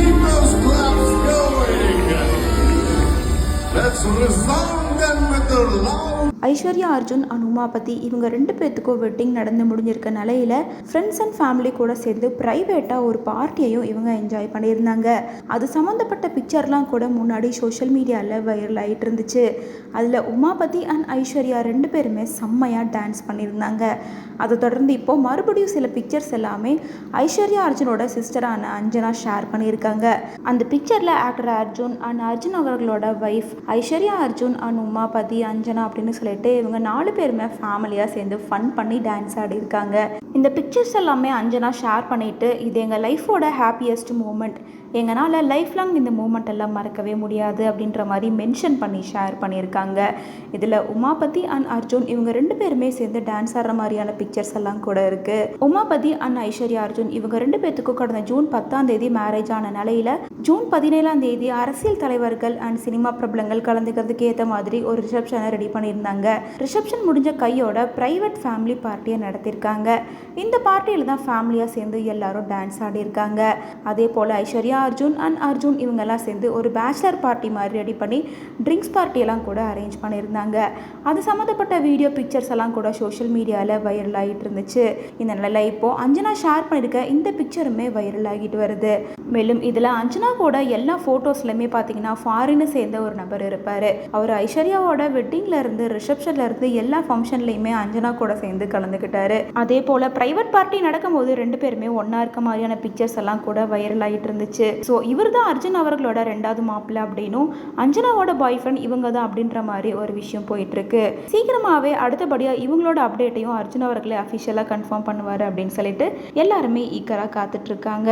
Keep those claps going. Let's resound them with the loud. Aishwarya Arjun and Umapathi இவங்க 2 பேர்த்துக்கும் wedding நடந்து முடிஞ்சிருக்க நிலையில் ஃப்ரெண்ட்ஸ் அண்ட் ஃபேமிலி கூட சேர்ந்து ப்ரைவேட்டாக ஒரு பார்ட்டியையும் இவங்க என்ஜாய் பண்ணியிருந்தாங்க. அது சம்மந்தப்பட்ட பிக்சர்லாம் கூட முன்னாடி சோஷியல் மீடியாவில் வைரல் ஆகிட்டு இருந்துச்சு. அதில் உமாபதி அண்ட் ஐஸ்வர்யா 2 பேருமே செம்மையாக டான்ஸ் பண்ணியிருந்தாங்க. அதை தொடர்ந்து இப்போது மறுபடியும் சில பிக்சர்ஸ் எல்லாமே ஐஸ்வர்யா அர்ஜுனோட சிஸ்டரான அஞ்சனா ஷேர் பண்ணியிருக்காங்க. அந்த பிக்சரில் ஆக்டர் அர்ஜுன் அண்ட் அர்ஜுன் அவர்களோட வைஃப் ஐஸ்வர்யா அர்ஜுன் அண்ட் உமாபதி அஞ்சனா அப்படின்னு சொல்லிட்டு இவங்க 4 பேருமே ஃபேமிலியாக சேர்ந்து ஃபன் பண்ணி டான்ஸ் ஆடி இருக்காங்க. இந்த பிக்சர்ஸ் எல்லாமே அஞ்சனா ஷேர் பண்ணிட்டு இது எங்கள் லைஃபோட ஹாப்பியஸ்ட் மூமெண்ட், எங்களால் லைஃப் லாங் இந்த மூமெண்ட் எல்லாம் மறக்கவே முடியாது அப்படின்ற மாதிரி மென்ஷன் பண்ணி ஷேர் பண்ணியிருக்காங்க. இதில் உமாபதி அண்ட் அர்ஜுன் இவங்க 2 பேருமே சேர்ந்து டான்ஸ் ஆடுற மாதிரியான பிக்சர்ஸ் எல்லாம் கூட இருக்குது. உமாபதி அண்ட் ஐஸ்வர்யா அர்ஜுன் இவங்க 2 பேர்த்துக்கும் கடந்த ஜூன் 10ஆம் தேதி மேரேஜ் ஆன நிலையில் ஜூன் 17ஆம் தேதி அரசியல் தலைவர்கள் அண்ட் சினிமா பிரபலங்கள் கலந்துக்கிறதுக்கு ஏற்ற மாதிரி ஒரு ரிசப்ஷனை ரெடி பண்ணியிருந்தாங்க. ரிசப்ஷன் முடிஞ்ச கையோட பிரைவேட் ஃபேமிலி பார்ட்டியை நடத்தியிருக்காங்க. இந்த பார்ட்டியில் தான் ஃபேமிலியாக சேர்ந்து எல்லாரும் டான்ஸ் ஆடி இருக்காங்க. அதே போல் ஐஸ்வர்யா அர்ஜுன் அண்ட் அர்ஜுன் இவங்கெல்லாம் சேர்ந்து ஒரு பேச்சுலர் பார்ட்டி மாதிரி ரெடி பண்ணி ட்ரிங்க்ஸ் பார்ட்டியெல்லாம் கூட அரேஞ்ச் பண்ணியிருந்தாங்க. அது சம்மந்தப்பட்ட வீடியோ பிக்சர்ஸ் எல்லாம் கூட சோஷியல் மீடியாவில் வைரல் ஆகிட்டு இருந்துச்சு. இந்த நிலையில் இப்போது அஞ்சனா ஷேர் பண்ணியிருக்க இந்த பிக்சருமே வைரல் ஆகிட்டு வருது. மேலும் இதில் அஞ்சனா கூட எல்லா ஃபோட்டோஸ்லையுமே பார்த்தீங்கன்னா ஃபாரினை சேர்ந்த ஒரு நபர் இருப்பார். அவர் ஐஸ்வர்யாவோட வெட்டிங்கில் இருந்து ரிசப்ஷனில் இருந்து எல்லா ஃபங்க்ஷன்லையுமே அஞ்சனா கூட சேர்ந்து கலந்துக்கிட்டாரு. அதே போல் ப்ரைவேட் பார்ட்டி நடக்கும்போது 2 பேருமே ஒன்றா இருக்க மாதிரியான பிக்சர்ஸ் எல்லாம் கூட வைரல் ஆகிட்டு இருந்துச்சு. ஸோ இவர் தான் அர்ஜுன் அவர்களோட 2வது மாப்பிள்ளை அப்படின்னும் அஞ்சனாவோட பாய் ஃப்ரெண்ட் இவங்க தான் அப்படின்ற மாதிரி ஒரு விஷயம் போயிட்டுருக்கு. சீக்கிரமாகவே அடுத்தபடியாக இவங்களோட அப்டேட்டையும் அர்ஜுன் அவர்களை அஃபிஷியலாக கன்ஃபார்ம் பண்ணுவார் அப்படின்னு சொல்லிட்டு எல்லாருமே ஈக்கராக காத்துட்ருக்காங்க.